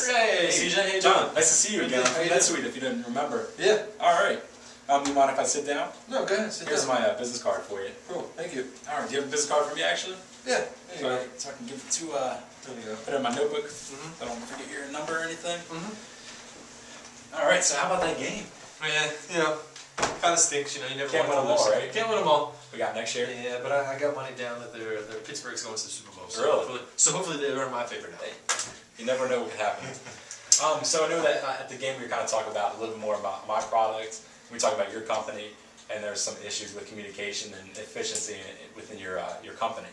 Chris. Hey, CJ, hey, John. Nice to see you again. That's sweet if you didn't remember. Yeah. All right. You mind if I sit down? No, go ahead. Sit Here's down. my business card for you. Cool. Thank you. All right. Do you have a business card for me, actually? Yeah. There you go. So I can give it to, There you go. put it in my notebook. So I don't forget your number or anything. All right. So how about that game? Yeah, you know, kind of stinks. You know, you never Can't win them all, right? Can't win them all. We got next year? Yeah, but I got money down that their Pittsburgh's going to the Super Bowl. So Really? Hopefully they earn my favor now. You never know what could happen. So I know that at the game we kind of talk about a little bit more about my product. We talk about your company, and there's some issues with communication and efficiency within your company.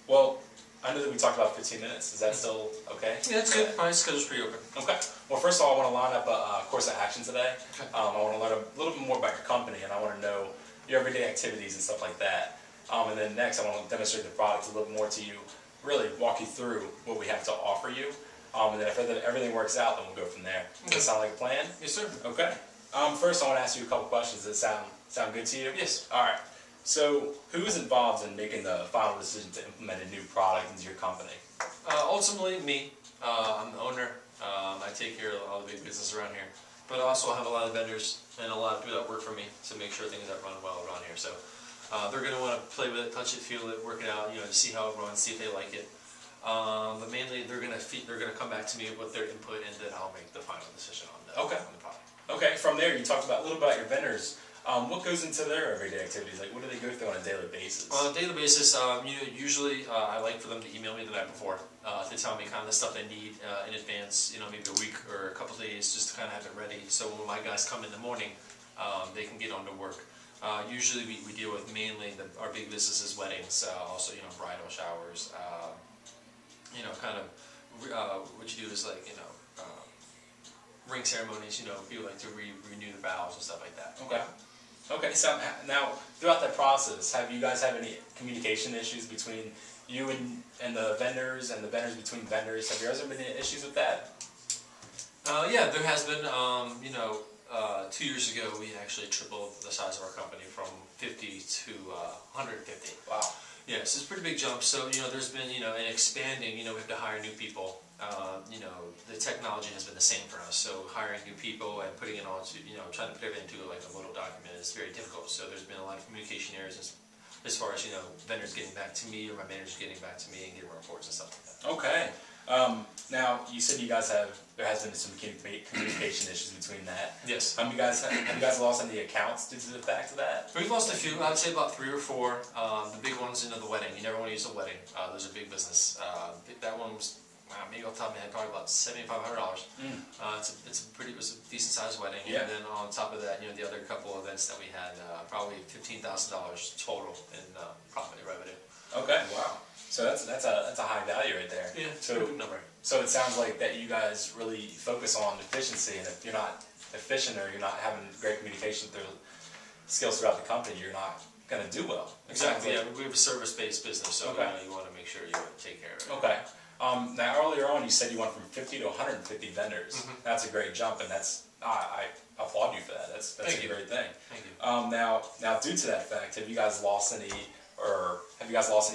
Well, I know that we talked about 15 minutes. Is that still okay? Yeah, that's good. My schedule's pretty open. Okay. Well, first of all, I want to line up a course of action today. Okay. I want to learn a little bit more about your company, and I want to know your everyday activities and stuff like that. And then next, I want to demonstrate the product a little more to you, really walk you through what we have to offer you. And then if everything works out, then we'll go from there. Does that sound like a plan? Yes, sir. Okay. First, I want to ask you a couple questions. Does that sound good to you? Yes. All right. So, who is involved in making the final decision to implement a new product into your company? Ultimately, me. I'm the owner. I take care of all the big business around here. But I also have a lot of vendors and a lot of people that work for me to make sure things are running well around here. So they're going to want to play with it, touch it, feel it, work it out, you know, to see how it runs, see if they like it. But mainly, they're going to come back to me with their input, and then I'll make the final decision on the product. Okay. From there, you talked about a little bit about your vendors. What goes into their everyday activities? Like, what do they go through on a daily basis? On a daily basis, usually I like for them to email me the night before to tell me kind of the stuff they need in advance, you know, maybe a week or a couple of days, just to kind of have it ready. So when my guys come in the morning, they can get on to work. Usually we deal with mainly our big business is weddings, also, you know, bridal showers, you know, kind of what you do is like, you know, ring ceremonies, you know, people like to renew the vows and stuff like that. Okay. Okay, so now, throughout that process, have you guys had any communication issues between you and the vendors between vendors? Have there ever been any issues with that? Yeah, there has been. You know, 2 years ago, we actually tripled the size of our company from 50 to 150. Wow. Yes, it's a pretty big jump. So, you know, there's been, you know, in expanding, you know, we have to hire new people. You know, the technology has been the same for us. So hiring new people and putting it all to, you know, trying to put everything into like a little document is very difficult. So there's been a lot of communication errors as far as, you know, vendors getting back to me or my managers getting back to me and getting reports and stuff like that. Okay. Now, you said there has been some communication issues between that. Yes. Have you guys lost any accounts due to the fact of that? We've lost a few. I'd say about 3 or 4. The big ones, you know, the wedding. You never want to use a wedding. Those are big business. That one was, maybe off the top of my head, probably about $7,500. It was a decent sized wedding. Yeah. And then on top of that, you know, the other couple events that we had, probably $15,000 total in profit revenue. Okay. Wow. So that's a high value right there. Yeah. It's a good number. So it sounds like that you guys really focus on efficiency, and if you're not efficient or you're not having great communication skills throughout the company, you're not going to do well. Exactly. Yeah. We have a service-based business, so you know, you want to make sure you take care of it. Okay. Now earlier on, you said you went from 50 to 150 vendors. That's a great jump, and I applaud you for that. That's a great thing. Thank you. Now due to that fact, have you guys lost any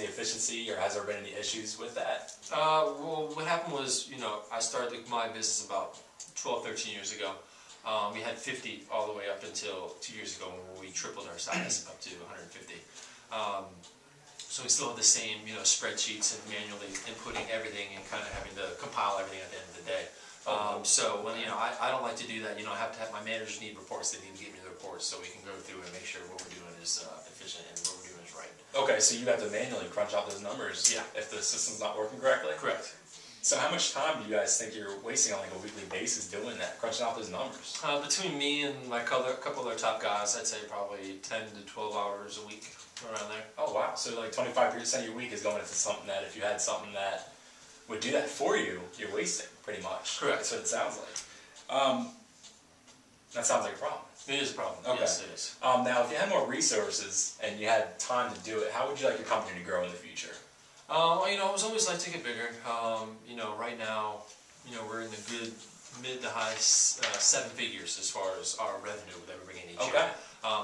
efficiency, or has there been any issues with that? Well, what happened was, you know, I started my business about 12, 13 years ago. We had 50 all the way up until 2 years ago when we tripled our size up to 150. So we still have the same, you know, spreadsheets and manually inputting everything and kind of having to compile everything at the end of the day. So when, you know, I don't like to do that. You know, I have to have my managers need reports. They need to give me the reports so we can go through and make sure what we're doing is efficient and what we're doing is right. Okay, so you have to manually crunch out those numbers if the system's not working correctly? Correct. So how much time do you guys think you're wasting on like a weekly basis doing that, crunching out those numbers? Between me and my couple of top guys, I'd say probably 10 to 12 hours a week, around there. Oh wow, so like 25% of your week is going into something that if you had something that would do that for you, you're wasting pretty much. Correct. That's what it sounds like. That sounds like a problem. It is a problem. Okay. Yes, it is. Now, if you had more resources and you had time to do it, how would you like your company to grow in the future? Well, you know, I was always like to get bigger. You know, right now, you know, we're in the good mid to high 7 figures as far as our revenue that we bring in each year.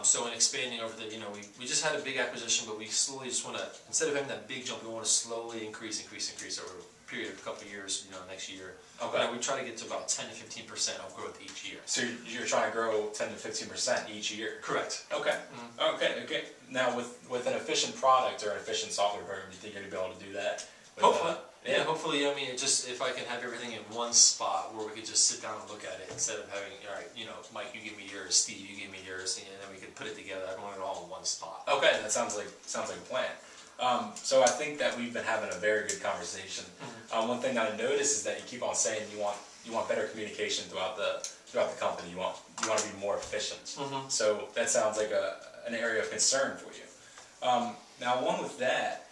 So in expanding over the, you know, we just had a big acquisition, but we slowly just want to, instead of having that big jump, we want to slowly increase over a period of a couple of years, next year. Okay. We try to get to about 10 to 15% of growth each year. So you're trying to grow 10 to 15% each year? Correct. Okay. Okay. Now with an efficient product or an efficient software program, do you think you're going to be able to do that? Hopefully. Yeah, hopefully. I mean, if I can have everything in one spot where we could just sit down and look at it instead of having, all right, Mike, you give me yours, Steve, you give me yours, and then we could put it together. I want it all in one spot. Okay, that sounds like a plan. So I think that we've been having a very good conversation. One thing that I noticed is that you keep on saying you want better communication throughout the company. You want to be more efficient. So that sounds like an area of concern for you. Now, along with that.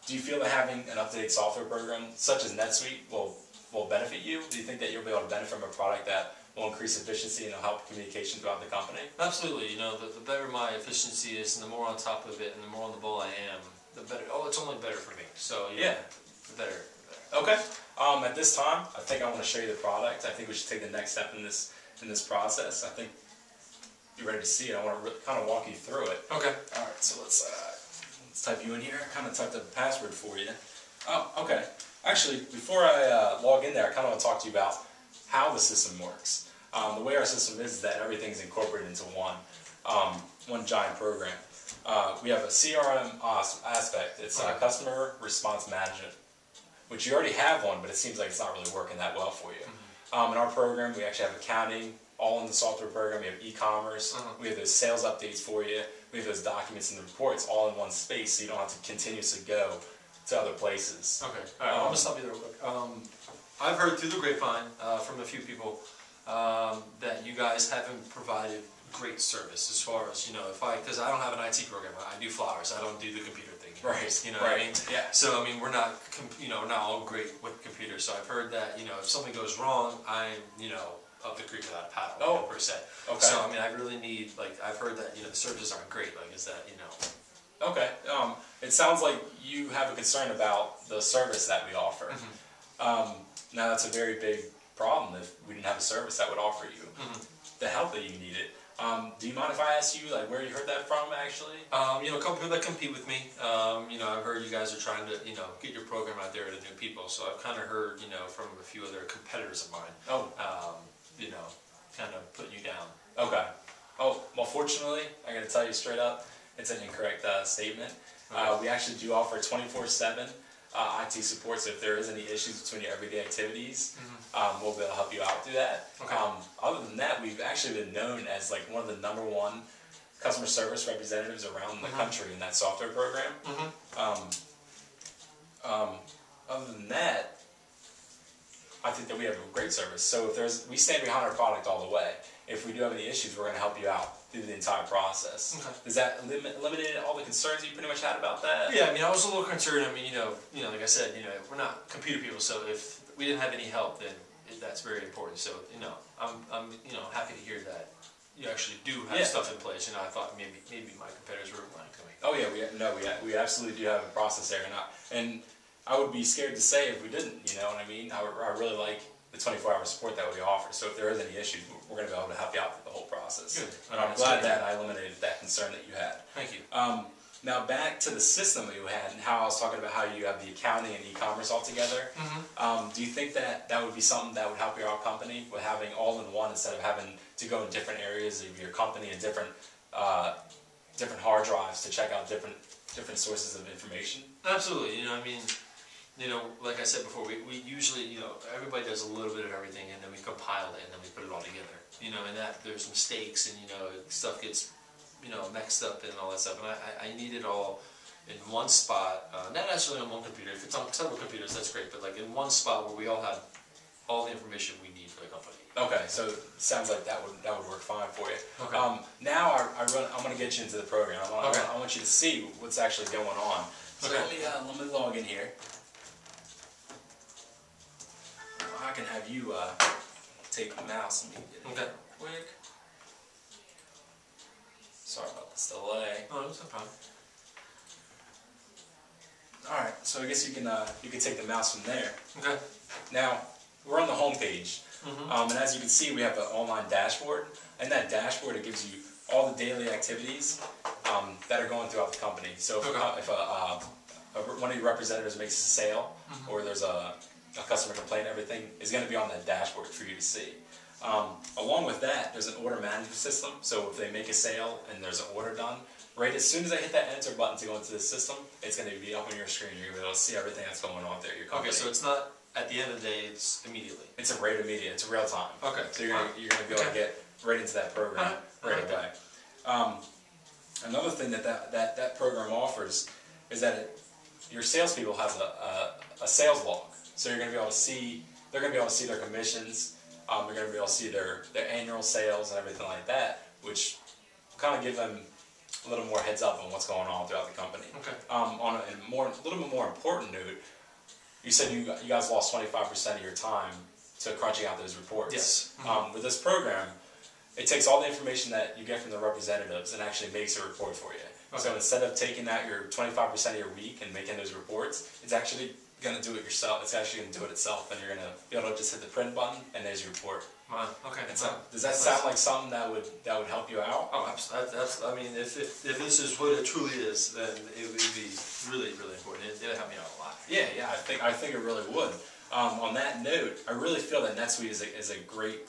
Do you feel that having an up-to-date software program such as NetSuite will benefit you? Do you think that you'll be able to benefit from a product that will increase efficiency and will help communication throughout the company? Absolutely. The better my efficiency is, and the more on top of it, and the more on the ball I am, the better. Oh, it's only better for me. So the better. Okay. At this time, I think I want to show you the product. I think we should take the next step in this process. I think you're ready to see it. I want to kind of walk you through it. Okay. All right. So let's type you in here. I kind of typed the password for you. Oh, okay. Actually, before I log in there, I kind of want to talk to you about how the system works. The way our system is that everything's incorporated into one giant program. We have a CRM aspect. It's Customer Response Management, which you already have one, but it seems like it's not really working that well for you. In our program, we actually have accounting, all in the software program. We have e-commerce. We have those sales updates for you. We have those documents and the reports all in one space, so you don't have to continuously go to other places. Okay. All right. I'm gonna stop you there real quick. I've heard through the grapevine from a few people that you guys haven't provided great service as far as because I don't have an IT program. I do flowers. I don't do the computer thing. Right. What I mean? Yeah. So I mean, we're not not all great with computers. So I've heard that if something goes wrong, I'm up the creek without a paddle, per se. Okay. So I mean, I really need I've heard that the services aren't great. Is that Okay. It sounds like you have a concern about the service that we offer. Now that's a very big problem if we didn't have a service that would offer you the help that you needed. Do you mind if I ask you where you heard that from actually? A couple people that compete with me. I've heard you guys are trying to get your program out there to new people. So I've kind of heard from a few other competitors of mine. Kind of putting you down. Okay. Oh, well, fortunately, I got to tell you straight up, it's an incorrect statement. We actually do offer 24/7 IT support, so if there is any issues between your everyday activities, we'll be able to help you out through that. Okay. Other than that, we've actually been known as one of the #1 customer service representatives around the country in that software program. Other than that, I think that we have a great service. So if we stand behind our product all the way. If we do have any issues, we're going to help you out through the entire process. Okay. Does that eliminate all the concerns you pretty much had about that? Yeah, I mean, I was a little concerned. I mean, like I said, we're not computer people, so if we didn't have any help, then that's very important. So, I'm happy to hear that you actually do have stuff in place. I thought maybe my competitors were lying to me. Oh yeah, we absolutely do have a process there, and I would be scared to say if we didn't. You know what I mean? I really like the 24-hour support that we offer. So if there is any issues, we're going to be able to help you out through the whole process. Good. And I'm glad that I eliminated that concern that you had. Thank you. Now back to the system that you had and how I was talking about how you have the accounting and e-commerce all together. Do you think that would be something that would help your company with having all in one instead of having to go in different areas of your company and different hard drives to check out different sources of information? Absolutely. Like I said before, we usually, everybody does a little bit of everything, and then we compile it, and then we put it all together. And that there's mistakes, and stuff gets, mixed up and all that stuff. And I need it all in one spot, not necessarily on one computer. If it's on several computers, that's great. But in one spot where we all have all the information we need for the company. Okay, so it sounds like that would work fine for you. Okay. Now I'm going to get you into the program. I want you to see what's actually going on. So let me log in here. I can have you take the mouse and get it quick. Sorry about this delay. Oh, that's no problem. All right, so I guess you can take the mouse from there. Okay. Now we're on the home page, and as you can see, we have an online dashboard. And that dashboard, it gives you all the daily activities that are going throughout the company. So if one of your representatives makes a sale, or there's a customer complaint, everything is going to be on that dashboard for you to see. Along with that, there's an order management system. So if they make a sale and there's an order done, right as soon as I hit that enter button to go into the system, it's going to be up on your screen. You're going to be able to see everything that's going on there. Your company. Okay, so it's not at the end of the day, it's immediately. It's a right immediate. It's real time. Okay. So you're going to be able to get right into that program right away. Another thing that program offers is that your salespeople have a sales log. So you're going to be able to see, they're going to be able to see their commissions. They're going to be able to see their annual sales and everything like that, which kind of give them a little more heads up on what's going on throughout the company. Okay. On a little bit more important note, you said you guys lost 25% of your time to crunching out those reports. Yes. With this program, it takes all the information that you get from the representatives and actually makes a report for you. Okay. So instead of taking out your 25% of your week and making those reports, it's actually going to do it yourself. It's actually going to do it itself, and you're going to be able to just hit the print button and there's your report. Wow. Okay. Does that sound like something that would help you out? Oh, absolutely. I mean, if this is what it truly is, then it would be really, really important. It'll help me out a lot. Yeah. I think it really would. On that note, I really feel that NetSuite is a great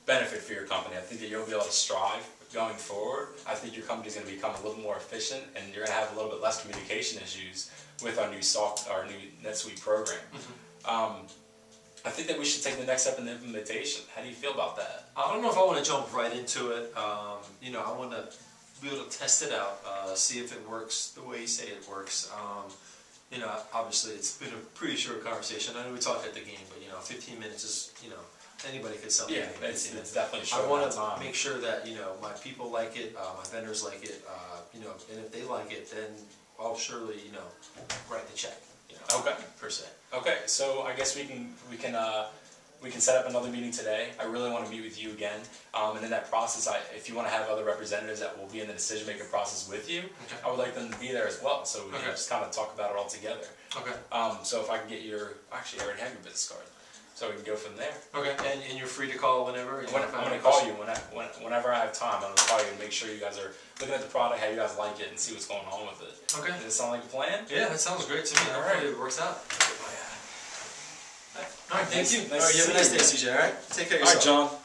benefit for your company. I think that you'll be able to strive going forward. I think your company is going to become a little more efficient, and you're going to have a little bit less communication issues with our new NetSuite program. I think that we should take the next step in the implementation. How do you feel about that? I don't know if I want to jump right into it. You know, I want to be able to test it out, see if it works the way you say it works. You know, obviously it's been a pretty short conversation. I know we talked at the game, but you know, 15 minutes is, you know, anybody could sell anything. Yeah, it's definitely short. I want to make sure that, you know, my people like it, my vendors like it, you know, and if they like it, then I'll surely, you know, write the check. You know, okay. Per se. Okay, so I guess we can set up another meeting today. I really want to meet with you again, and in that process, if you want to have other representatives that will be in the decision-making process with you, okay. I would like them to be there as well, so we can just kind of talk about it all together. Okay. So if I can get actually I already have your business card, so we can go from there. Okay, and you're free to call whenever? I'm going to call you whenever I have time. I'm going to call you and make sure you guys are looking at the product, how you guys like it, and see what's going on with it. Okay. Does it sound like a plan? Yeah, that sounds great to me. All Hopefully right. it works out. All right, thank you. Nice All right, you have a nice day, you. CJ, all right? Take care of yourself. All right, John.